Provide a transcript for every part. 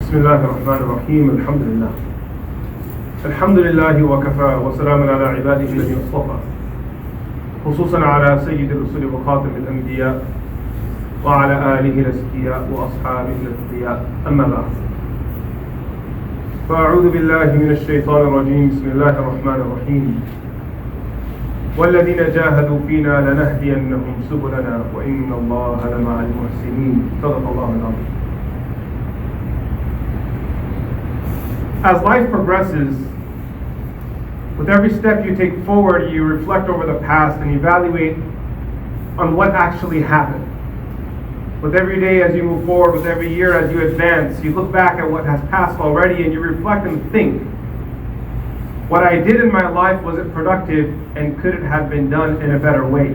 بسم الله الرحمن الرحيم. الحمد لله وكفى وسلام على عباده الذين اصطفى خصوصا على سيد الرسل وخاتم الأنبياء وعلى آله الأزكياء وأصحابه الأتقياء، أما بعد، فأعوذ بالله من الشيطان الرجيم. بسم الله الرحمن الرحيم. والذين جاهدوا فينا لنهدينهم سبلنا وإن الله لمع المحسنين. صدق الله العظيم. As life progresses, with every step you take forward, you reflect over the past and evaluate on what actually happened. With every day as you move forward, with every year as you advance, you look back at what has passed already and you reflect and think, what I did in my life, was it productive and could it have been done in a better way?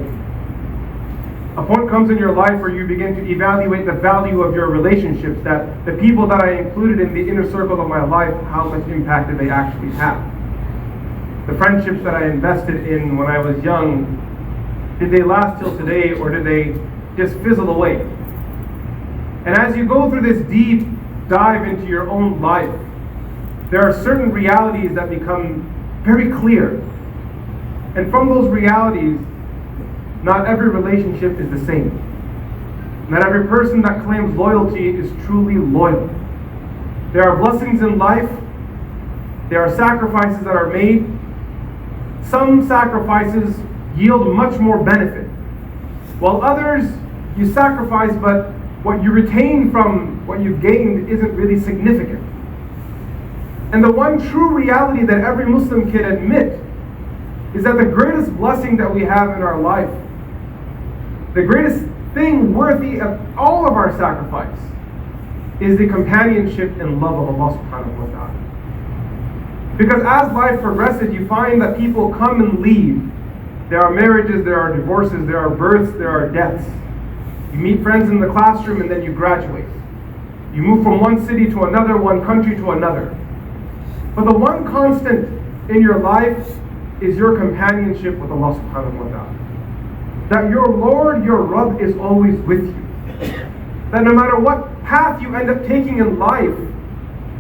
A point comes in your life where you begin to evaluate the value of your relationships, that the people that I included in the inner circle of my life, how much impact did they actually have? The friendships that I invested in when I was young, did they last till today or did they just fizzle away? And as you go through this deep dive into your own life, there are certain realities that become very clear. And from those realities, not every relationship is the same. Not every person that claims loyalty is truly loyal. There are blessings in life. There are sacrifices that are made. Some sacrifices yield much more benefit, while others you sacrifice, but what you retain from what you've gained isn't really significant. And the one true reality that every Muslim can admit is that the greatest blessing that we have in our life, the greatest thing worthy of all of our sacrifice, is the companionship and love of Allah subhanahu wa ta'ala. Because as life progresses, you find that people come and leave. There are marriages, there are divorces, there are births, there are deaths. You meet friends in the classroom and then you graduate. You move from one city to another, one country to another. But the one constant in your life is your companionship with Allah subhanahu wa ta'ala. That your Lord, your Rabb, is always with you. That no matter what path you end up taking in life,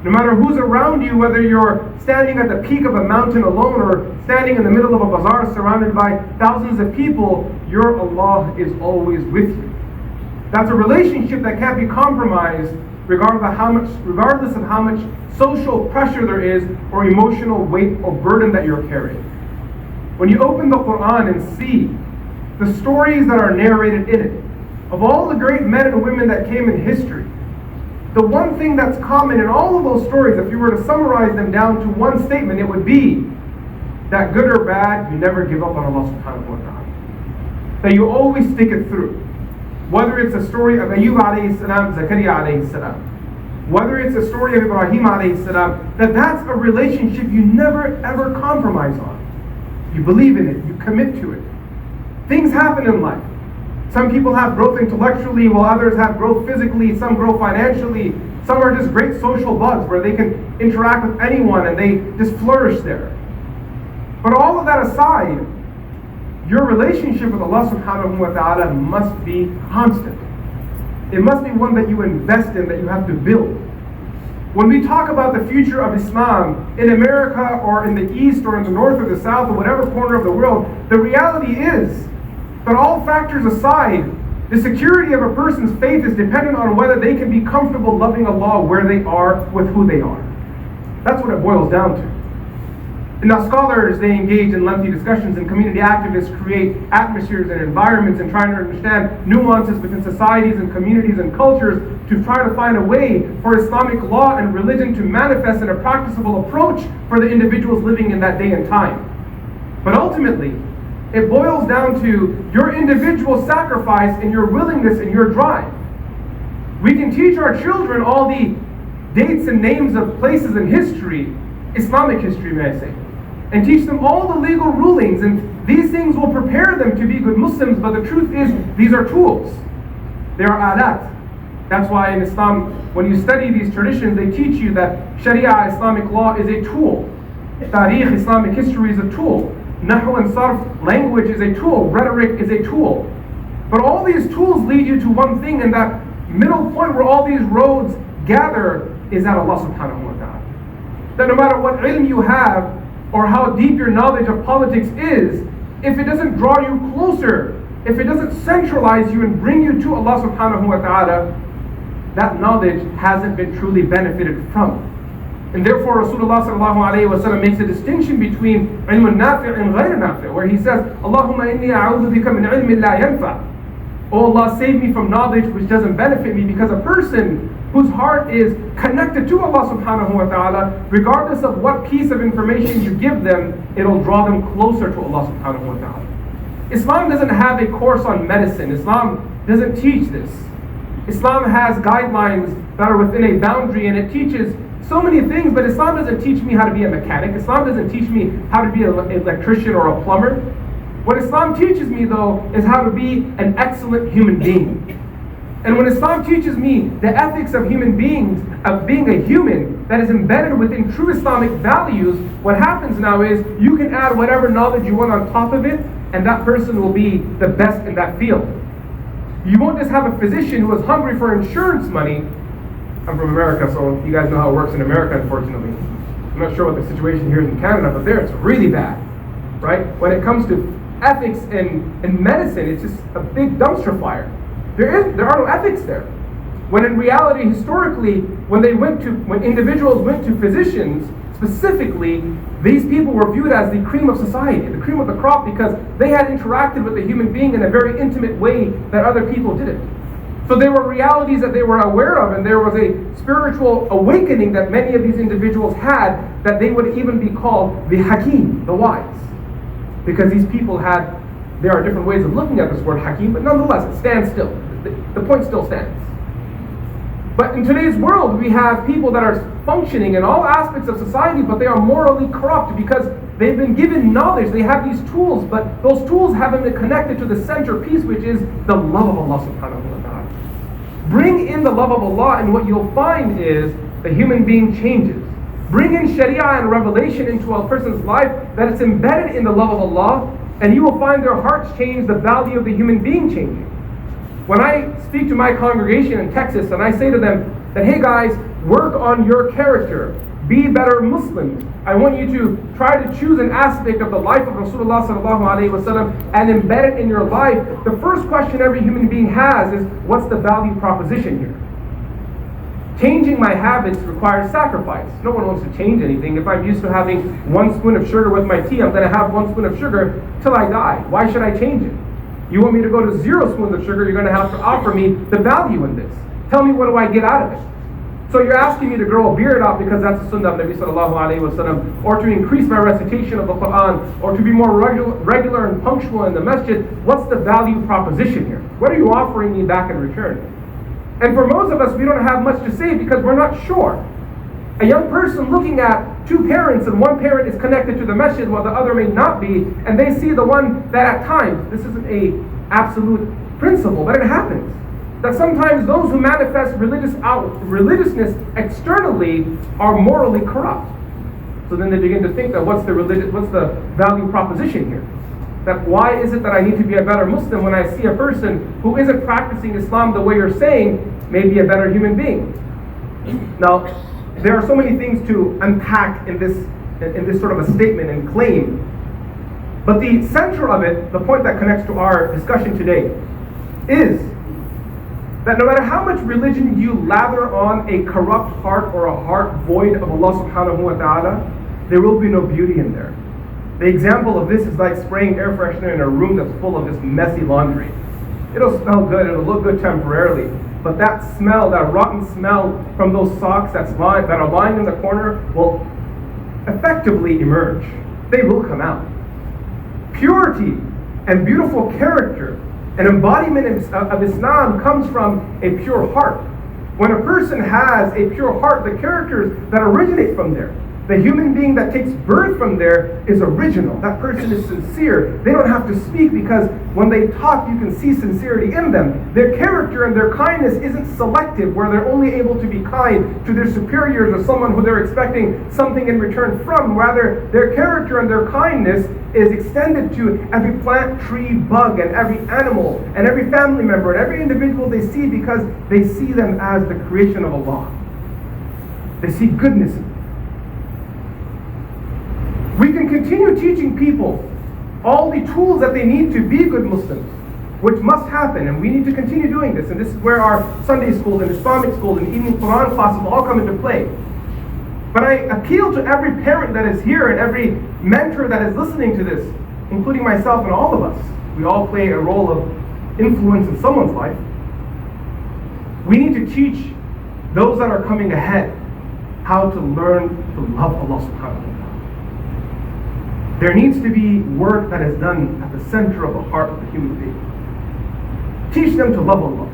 no matter who's around you, whether you're standing at the peak of a mountain alone or standing in the middle of a bazaar surrounded by thousands of people, your Allah is always with you. That's a relationship that can't be compromised regardless of how much social pressure there is or emotional weight or burden that you're carrying. When you open the Quran and see the stories that are narrated in it, of all the great men and women that came in history, the one thing that's common in all of those stories, if you were to summarize them down to one statement, it would be that good or bad, you never give up on Allah subhanahu wa ta'ala. That you always stick it through. Whether it's a story of Ayyub alayhi salam, Zakaria alayhi salam, whether it's a story of Ibrahim alayhi salam, that's a relationship you never ever compromise on. You believe in it, you commit to it. Things happen in life. Some people have growth intellectually, while others have growth physically, some grow financially, some are just great social bugs where they can interact with anyone and they just flourish there. But all of that aside, your relationship with Allah subhanahu wa ta'ala must be constant. It must be one that you invest in, that you have to build. When we talk about the future of Islam in America or in the East or in the North or the South or whatever corner of the world, the reality is that all factors aside, the security of a person's faith is dependent on whether they can be comfortable loving Allah where they are with who they are. That's what it boils down to. And now scholars, they engage in lengthy discussions, and community activists create atmospheres and environments and trying to understand nuances within societies and communities and cultures to try to find a way for Islamic law and religion to manifest in a practicable approach for the individuals living in that day and time. But ultimately, it boils down to your individual sacrifice and your willingness and your drive. We can teach our children all the dates and names of places in history, Islamic history may I say, and teach them all the legal rulings, and these things will prepare them to be good Muslims, but the truth is, these are tools. They are adat. That's why in Islam, when you study these traditions, they teach you that Sharia, Islamic law, is a tool. Tariq, Islamic history, is a tool. Nahu and Sarf, language, is a tool. Rhetoric is a tool. But all these tools lead you to one thing, and that middle point where all these roads gather is at Allah subhanahu wa ta'ala. That no matter what ilm you have or how deep your knowledge of politics is, if it doesn't draw you closer, if it doesn't centralize you and bring you to Allah subhanahu wa ta'ala, that knowledge hasn't been truly benefited from. And therefore Rasulullah sallallahu alayhi wa sallam makes a distinction between ilm nafi' and ghayr nafi', where he says, Allahumma inni a'udhu bika min ilmin la yanfa'. Oh Allah, save me from knowledge which doesn't benefit me, because a person whose heart is connected to Allah subhanahu wa ta'ala, regardless of what piece of information you give them, it'll draw them closer to Allah subhanahu wa ta'ala. Islam doesn't have a course on medicine. Islam doesn't teach this. Islam has guidelines that are within a boundary, and it teaches so many things, but Islam doesn't teach me how to be a mechanic. Islam doesn't teach me how to be an electrician or a plumber. What Islam teaches me, though, is how to be an excellent human being. And when Islam teaches me the ethics of human beings, of being a human that is embedded within true Islamic values, what happens now is you can add whatever knowledge you want on top of it, and that person will be the best in that field. You won't just have a physician who is hungry for insurance money. I'm from America, so you guys know how it works in America, unfortunately. I'm not sure what the situation here is in Canada, but there it's really bad, right? When it comes to ethics and medicine, it's just a big dumpster fire. There are no ethics there. When in reality, historically, when individuals went to physicians, specifically, these people were viewed as the cream of society, the cream of the crop, because they had interacted with a human being in a very intimate way that other people didn't. So there were realities that they were aware of, and there was a spiritual awakening that many of these individuals had, that they would even be called the Hakim, the wise. Because these people there are different ways of looking at this word Hakim, but nonetheless, it stands still. The point still stands. But in today's world, we have people that are functioning in all aspects of society, but they are morally corrupt because they've been given knowledge. They have these tools, but those tools haven't been connected to the centerpiece, which is the love of Allah subhanahu wa ta'ala. Bring in the love of Allah, and what you'll find is the human being changes. Bring in Sharia and revelation into a person's life that it's embedded in the love of Allah, and you will find their hearts change, the value of the human being changing. When I speak to my congregation in Texas and I say to them that, hey guys, work on your character, be better Muslims. I want you to try to choose an aspect of the life of Rasulullah sallallahu alaihi wasallam and embed it in your life. The first question every human being has is, what's the value proposition here? Changing my habits requires sacrifice. No one wants to change anything. If I'm used to having 1 spoon of sugar with my tea, I'm going to have 1 spoon of sugar till I die. Why should I change it? You want me to go to 0 spoons of sugar, you're going to have to offer me the value in this. Tell me, what do I get out of it? So you're asking me to grow a beard out because that's the sunnah of Nabi sallallahu alayhi wa sallam, or to increase my recitation of the Quran, or to be more regular and punctual in the masjid. What's the value proposition here? What are you offering me back in return? And for most of us, we don't have much to say because we're not sure. A young person looking at 2 parents, and one parent is connected to the masjid while the other may not be, and they see the one that at times, this isn't a absolute principle, but it happens, that sometimes those who manifest religiousness externally are morally corrupt. So then they begin to think that what's the value proposition here? That why is it that I need to be a better Muslim when I see a person who isn't practicing Islam the way you're saying may be a better human being? Now, there are so many things to unpack in this sort of a statement and claim. But the center of it, the point that connects to our discussion today, is that no matter how much religion you lather on a corrupt heart or a heart void of Allah subhanahu wa ta'ala, there will be no beauty in there. The example of this is like spraying air freshener in a room that's full of just messy laundry. It'll smell good, it'll look good temporarily, but that smell, that rotten smell from those socks that are lying in the corner will effectively emerge. They will come out. Purity and beautiful character, an embodiment of Islam, comes from a pure heart. When a person has a pure heart, the characters that originate from there, the human being that takes birth from there is original. That person is sincere. They don't have to speak because when they talk, you can see sincerity in them. Their character and their kindness isn't selective, where they're only able to be kind to their superiors or someone who they're expecting something in return from. Rather, their character and their kindness is extended to every plant, tree, bug, and every animal, and every family member, and every individual they see, because they see them as the creation of Allah. They see goodness in you. We can continue teaching people all the tools that they need to be good Muslims, which must happen, and we need to continue doing this. And this is where our Sunday schools and Islamic schools and evening Quran classes all come into play. But I appeal to every parent that is here and every mentor that is listening to this, including myself and all of us. We all play a role of influence in someone's life. We need to teach those that are coming ahead how to learn to love Allah subhanahu wa ta'ala. There needs to be work that is done at the center of the heart of the human being. Teach them to love Allah.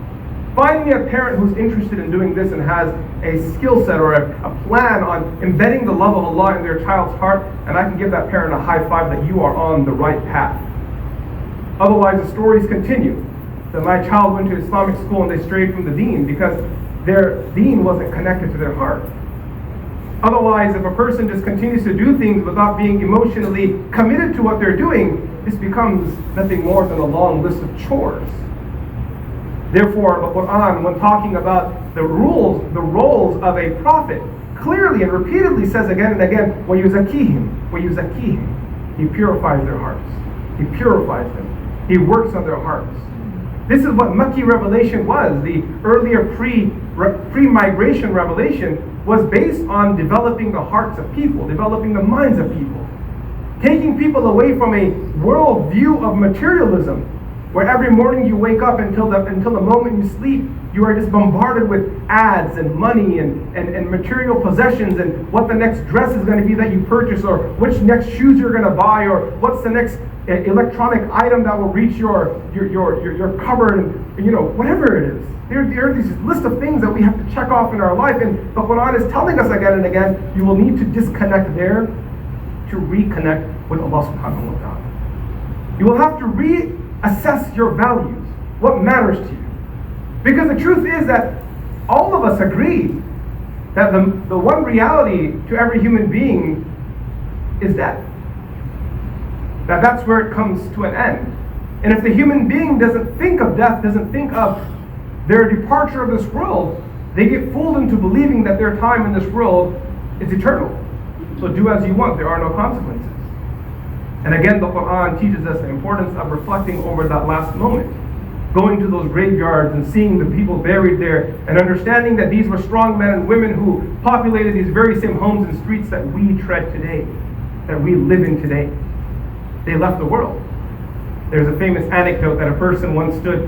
Find me a parent who's interested in doing this and has a skill set or a plan on embedding the love of Allah in their child's heart, and I can give that parent a high five that you are on the right path. Otherwise, the stories continue. That my child went to Islamic school and they strayed from the deen because their deen wasn't connected to their heart. Otherwise, if a person just continues to do things without being emotionally committed to what they're doing, this becomes nothing more than a long list of chores. Therefore, the Quran, when talking about the roles of a prophet, clearly and repeatedly says again and again, وَيُزَكِّيهِمْ. He purifies their hearts. He purifies them. He works on their hearts. This is what Makki revelation was. The earlier pre-migration revelation was based on developing the hearts of people, developing the minds of people, taking people away from a world view of materialism, where every morning you wake up until the moment you sleep, you are just bombarded with ads and money and material possessions and what the next dress is going to be that you purchase, or which next shoes you're going to buy, or what's the next electronic item that will reach your cupboard, and whatever it is. There are these list of things that we have to check off in our life, and the Quran is telling us again and again, you will need to disconnect there to reconnect with Allah subhanahu wa ta'ala. You will have to reassess your values, what matters to you. Because the truth is that all of us agree that the one reality to every human being is death. That's where it comes to an end. And if the human being doesn't think of death, doesn't think of their departure of this world, they get fooled into believing that their time in this world is eternal. So do as you want, there are no consequences. And again, the Quran teaches us the importance of reflecting over that last moment, going to those graveyards and seeing the people buried there, and understanding that these were strong men and women who populated these very same homes and streets that we tread today, that we live in today. They left the world. There's a famous anecdote that a person once stood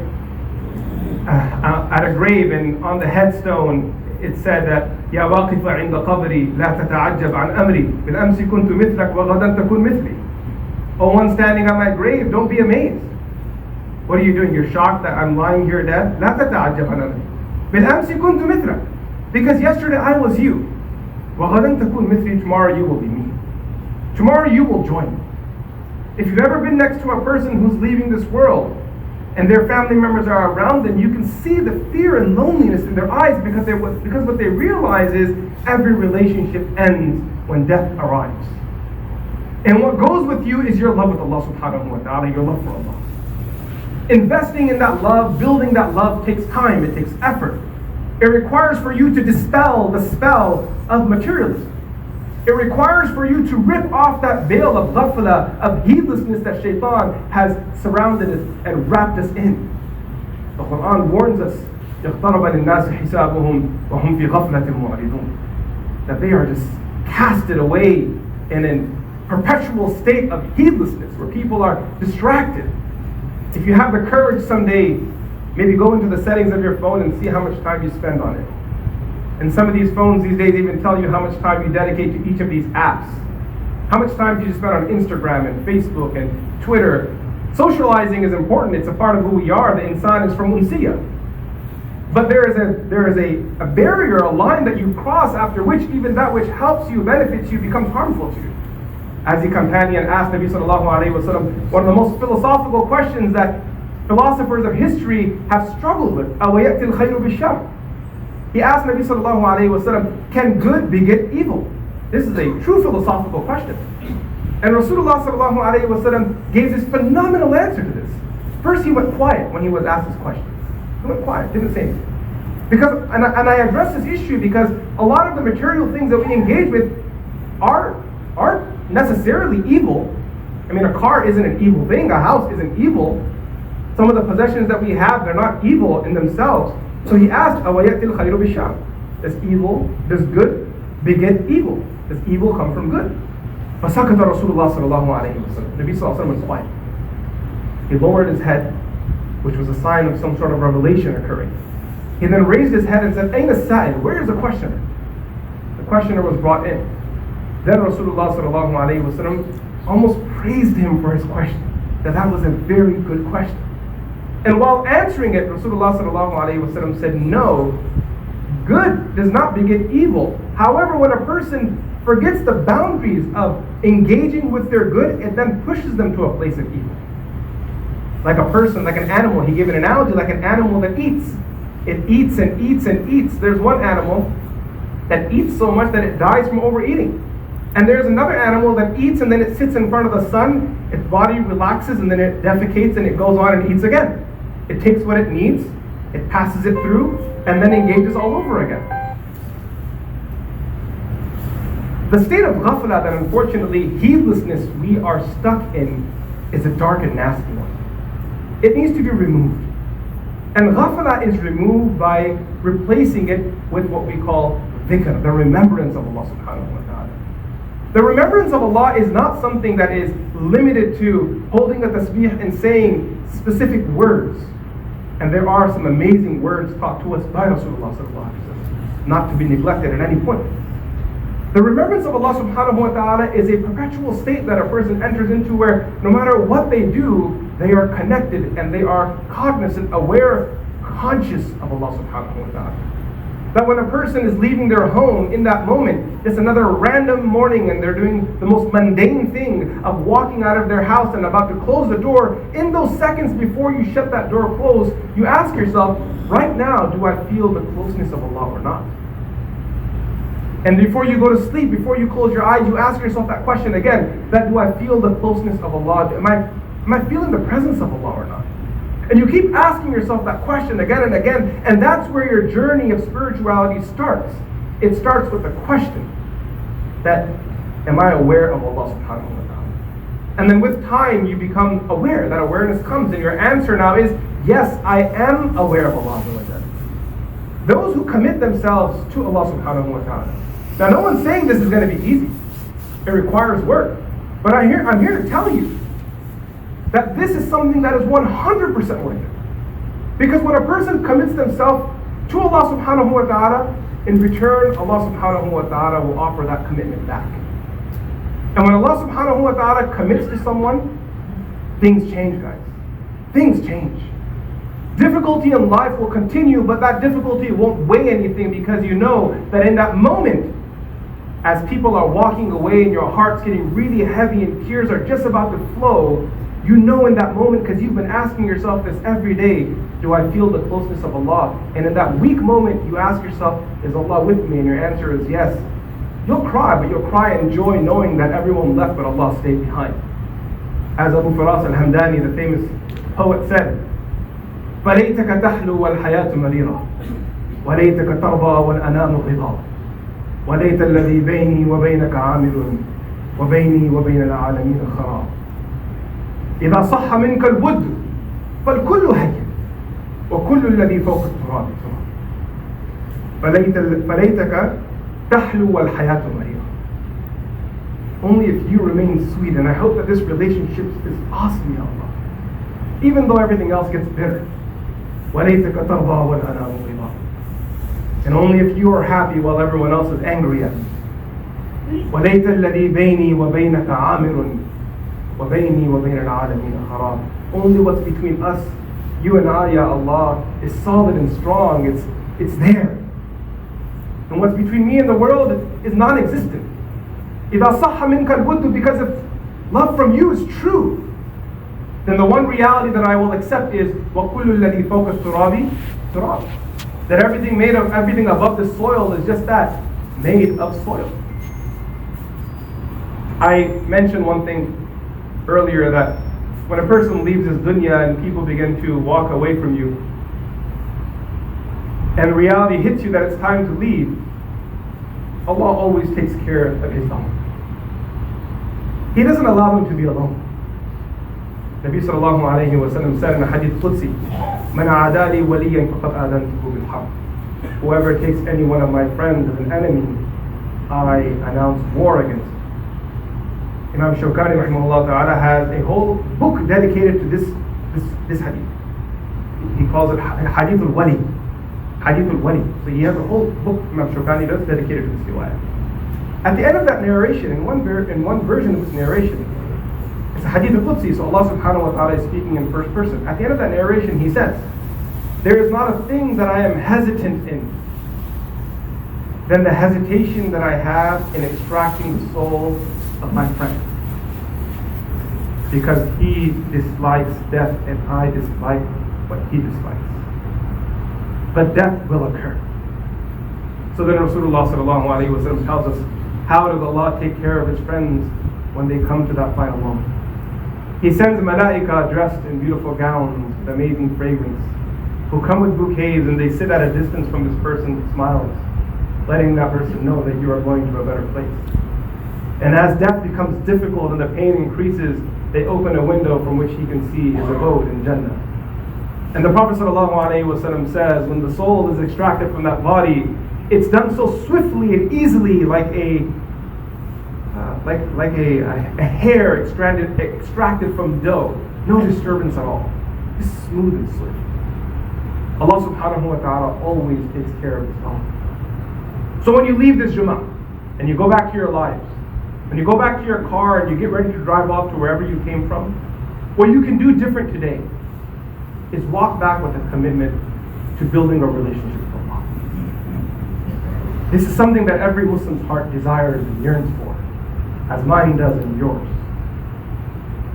at a grave, and on the headstone it said that يا واقف عند قبري لا تتعجب عن أمري بالأمس كنت مثلك وغدا تكون مثلي. Oh, one standing on my grave, don't be amazed. What are you doing? You're shocked that I'm lying here dead? لا تتعجب عن أمري بالأمس كنت مثلك. Because yesterday I was you. وغدا تكون مثلي. Tomorrow you will be me. Tomorrow you will join me. If you've ever been next to a person who's leaving this world, and their family members are around them, you can see the fear and loneliness in their eyes, because what they realize is every relationship ends when death arrives. And what goes with you is your love with Allah subhanahu wa ta'ala, your love for Allah. Investing in that love, building that love takes time, it takes effort. It requires for you to dispel the spell of materialism. It requires for you to rip off that veil of ghafla, of heedlessness that shaitan has surrounded us and wrapped us in. The Quran warns us, اقترب للناس حسابهم وهم في غفلة معرضون, that they are just casted away in a perpetual state of heedlessness where people are distracted. If you have the courage someday, maybe go into the settings of your phone and see how much time you spend on it. And some of these phones these days even tell you how much time you dedicate to each of these apps. How much time do you spend on Instagram and Facebook and Twitter? Socializing is important. It's a part of who we are. The insan is from unsiya. But there is a barrier, a line that you cross after which even that which helps you, benefits you, becomes harmful to you. As the companion asked Nabi sallallahu alayhi wa sallam, one of the most philosophical questions that philosophers of history have struggled with, أَوَيَأْتِ الْخَيْرُ بِالشَّرِّ. He asked Nabi sallallahu alayhi wa sallam, can good beget evil? This is a true philosophical question. And Rasulullah sallallahu alayhi wa sallam gave this phenomenal answer to this. First he went quiet when he was asked this question. He went quiet, didn't say anything. Because, and I address this issue because a lot of the material things that we engage with aren't necessarily evil. I mean, a car isn't an evil thing, a house isn't evil. Some of the possessions that we have, they're not evil in themselves. So he asked, أَوَيَأْتِ الْخَيْرُ بِالشَّرِّ? Does good beget evil? Does evil come from good? فَسَكَتَ رَسُولُ اللَّهِ صَلَّى اللَّهُ عَلَيْهِ وَسَلَّمَ. Nabi sallallahu alayhi wa sallam was quiet. He lowered his head, which was a sign of some sort of revelation occurring. He then raised his head and said, أَيْنَ السَّائِلُ? Where is the questioner? The questioner was brought in. Then Rasulullah sallallahu alayhi wa sallam almost praised him for his question, that was a very good question. And while answering it, Rasulullah sallallahu alayhi wa sallam said, no, good does not beget evil. However, when a person forgets the boundaries of engaging with their good, it then pushes them to a place of evil. Like a person, like an animal, he gave an analogy like an animal that eats. It eats and eats and eats. There's one animal that eats so much that it dies from overeating. And there's another animal that eats and then it sits in front of the sun, its body relaxes and then it defecates and it goes on and eats again. It takes what it needs, it passes it through, and then engages all over again. The state of ghafla that unfortunately heedlessness we are stuck in is a dark and nasty one. It needs to be removed. And ghafla is removed by replacing it with what we call dhikr, the remembrance of Allah subhanahu wa ta'ala. The remembrance of Allah is not something that is limited to holding a tasbih and saying specific words. And there are some amazing words taught to us by Rasulullah sallallahu alaihi wasallam, not to be neglected at any point. The remembrance of Allah subhanahu wa ta'ala is a perpetual state that a person enters into where no matter what they do, they are connected and they are cognizant, aware, conscious of Allah subhanahu wa ta'ala. That when a person is leaving their home in that moment, it's another random morning and they're doing the most mundane thing of walking out of their house and about to close the door. In those seconds before you shut that door closed, you ask yourself, right now, do I feel the closeness of Allah or not? And before you go to sleep, before you close your eyes, you ask yourself that question again, that do I feel the closeness of Allah? Am I feeling the presence of Allah or not? And you keep asking yourself that question again and again, and that's where your journey of spirituality starts. It starts with the question that, am I aware of Allah subhanahu wa ta'ala? And then with time you become aware, that awareness comes, and your answer now is, yes, I am aware of Allah. Those who commit themselves to Allah subhanahu wa ta'ala. Now no one's saying this is going to be easy. It requires work. But I'm here to tell you that this is something that is 100% worth it. Because when a person commits themselves to Allah subhanahu wa ta'ala, in return, Allah subhanahu wa ta'ala will offer that commitment back. And when Allah subhanahu wa ta'ala commits to someone, things change, guys. Things change. Difficulty in life will continue, but that difficulty won't weigh anything because you know that in that moment, as people are walking away and your heart's getting really heavy and tears are just about to flow, you know in that moment, because you've been asking yourself this every day, do I feel the closeness of Allah? And in that weak moment, you ask yourself, is Allah with me? And your answer is yes. You'll cry, but you'll cry in joy knowing that everyone left but Allah stayed behind. As Abu Faras al-Hamdani, the famous poet, said, فَلَيْتَكَ تَحْلُو وَالْحَيَاةُ مَرِيرًا وَلَيْتَكَ تَرْضَى وَالْأَنَامُ غِضَاء وَلَيْتَ الَّذِي بَيْنِي وَبَيْنَكَ عَامِلٌ وَبَيْنِي وَبَيْنَ الْعَالَمِينَ خَرَابٌ إذا صح منك البد فالكل هين وكل الذي فوق التراب تراب فليتك تحلو والحياة مريرة. Only if you remain sweet, and I hope that this relationship is awesome, Ya Allah, even though everything else gets bitter. وليتك ترضى والأنام غضا. And only if you are happy while everyone else is angry at you. وليت الذي بيني وبينك عامر وَبَيْنِي وَبَيْنَ الْعَالَمِينَ خَرَابٌ. Only what's between us, you and I, Ya Allah, is solid and strong. It's there. And what's between me and the world is non-existent. إِذَا صَحَّ مِنْكَ الْوُدُّ. Because if love from you is true, then the one reality that I will accept is وَكُلُّ الَّذِي فَوْقَ التُّرَابِ تُرَابٌ. That everything above the soil is just that, made of soil. I mentioned one thing earlier, that when a person leaves this dunya and people begin to walk away from you, and reality hits you that it's time to leave, Allah always takes care of His own. He doesn't allow them to be alone. Nabi sallallahu alayhi wa sallam said in a hadith Qudsi, "Man aadali waliyan faqad adantuhu bil harb." Whoever takes any one of my friends as an enemy, I announce war against him. Imam Shawkani rahimahullah ta'ala has a whole book dedicated to this hadith. He calls it Hadith al-Wali. Hadith al-Wali. So he has a whole book, Imam Shawkani does, dedicated to this riwayah. At the end of that narration, in one version of this narration, it's a Hadith al-Qudsi, so Allah subhanahu wa ta'ala is speaking in first person. At the end of that narration, He says, "There is not a thing that I am hesitant in than the hesitation that I have in extracting the soul of my friend. Because he dislikes death and I dislike what he dislikes. But death will occur." So then Rasulullah sallallahu alayhi wa sallam tells us, how does Allah take care of His friends when they come to that final moment? He sends malaika dressed in beautiful gowns with amazing fragrance, who come with bouquets and they sit at a distance from this person with smiles, letting that person know that you are going to a better place. And as death becomes difficult and the pain increases, they open a window from which he can see his abode in Jannah. And the Prophet ﷺ says, when the soul is extracted from that body, it's done so swiftly and easily, like a hair extracted from dough. No disturbance at all. It's smooth and swift. Allah subhanahu wa ta'ala always takes care of His own. So when you leave this Jummah and you go back to your lives, when you go back to your car and you get ready to drive off to wherever you came from, what you can do different today is walk back with a commitment to building a relationship with Allah. This is something that every Muslim's heart desires and yearns for, as mine does and yours.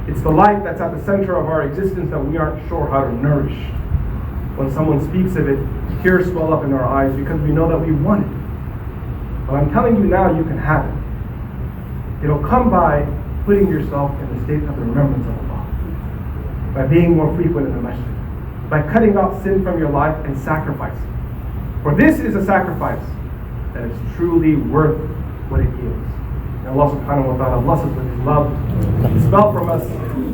It's the light that's at the center of our existence that we aren't sure how to nourish. When someone speaks of it, tears swell up in our eyes because we know that we want it. But I'm telling you now, you can have it. It'll come by putting yourself in the state of the remembrance of Allah, by being more frequent in the masjid, by cutting out sin from your life and sacrificing. For this is a sacrifice that is truly worth what it yields. And Allah subhanahu wa ta'ala blesses with His love, dispel from us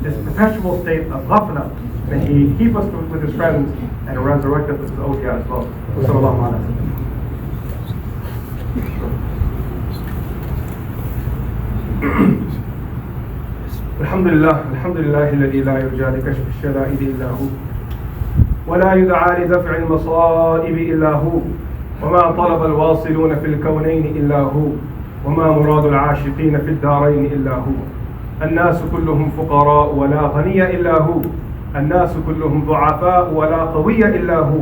this perpetual state of ghafla. May He keep us with His friends and resurrect us with His awliya as well. Sallallahu alayhi wa sallam. الحمد لله الذي لا يرجى لكشف الشدائد إلا هو ولا يدعى لدفع المصائب إلا هو وما طلب الواصلون في الكونين إلا هو وما مراد العاشقين في الدارين إلا هو الناس كلهم فقراء ولا غني إلا هو الناس كلهم ضعفاء ولا قوي إلا هو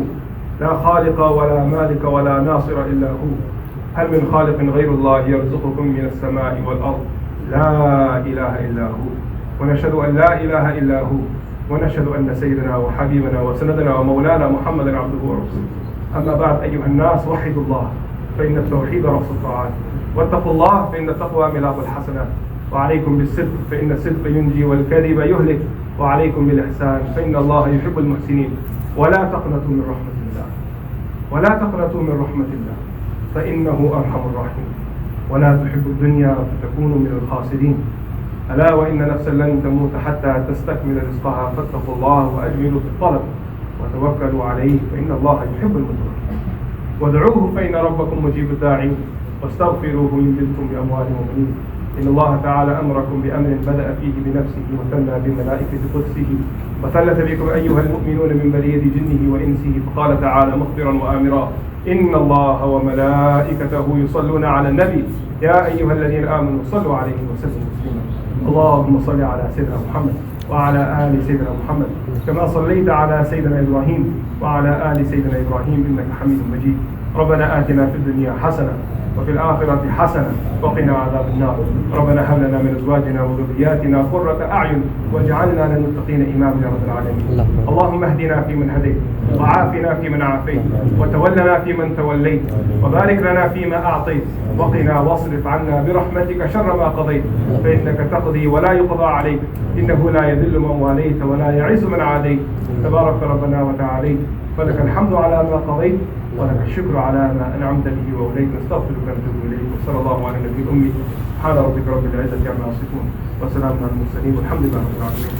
لا خالق ولا مالك ولا ناصر إلا هو هل من خالق غير الله يرزقكم من السماء والأرض لا إله إلا هو ونشهد أن لا إله إلا هو ونشهد أن سيدنا وحبيبنا وسندنا ومولانا محمدا عبده ورسوله أما بعد أيها الناس وحدوا الله فإن التوحيد رأس الطاعات واتقوا الله فإن التقوى ملاذ الحسنات وعليكم بالصدق فإن الصدق ينجي والكذب يهلك وعليكم بالإحسان فإن الله يحب المحسنين ولا تقنطوا من رحمة الله ولا تقنطوا من رحمة الله فإنه أرحم الراحمين ولا تحبوا الدنيا فتكونوا من الخاسرين ألا وإن نفسا لن تموت حتى تستكمل رزقها فاتقوا الله وأجملوا في الطلب وتوكلوا عليه فإن الله يحب المتوكلين وادعوه فإن ربكم مجيب الداعين واستغفروه يمددكم بأموال وبنين إن الله تعالى أمركم بأمر بدأ فيه بنفسه وثنى بملائكة قدسه وثلث بكم أيها المؤمنون من بلية جنه وإنسه فقال تعالى مخبرا وآمرا إن الله وملائكته يصلون على النبي يا أيها الذين آمنوا صلوا عليه وسلموا تسليما اللهم صل على سيدنا محمد وعلى آل سيدنا محمد كما صليت على سيدنا إبراهيم وعلى آل سيدنا إبراهيم إنك حميد مجيد ربنا آتنا في الدنيا حسنة وفي الآخرة حسنة وقنا عذاب النار ربنا هب لنا من أزواجنا وذرياتنا قرة أعين واجعلنا للمتقين إماما يا رب العالمين اللهم اهدنا فيمن هديت وعافنا فيمن عافيت وتولنا فيمن توليت وبارك لنا فيما أعطيت وقنا واصرف عنا برحمتك شر ما قضيت فإنك تقضي ولا يقضى عليك إنه لا يذل من واليت ولا يعز من عاديت تبارك ربنا وتعاليت فلك الحمد على ما قضيت ولك الشكر على ما أنعمت به وأوليك، نستغفرك ونتوب إليك، وصلى الله على النبي الأمي. سبحان ربك رب العزة عما يصفون وسلام على المرسلين والحمد لله رب العالمين.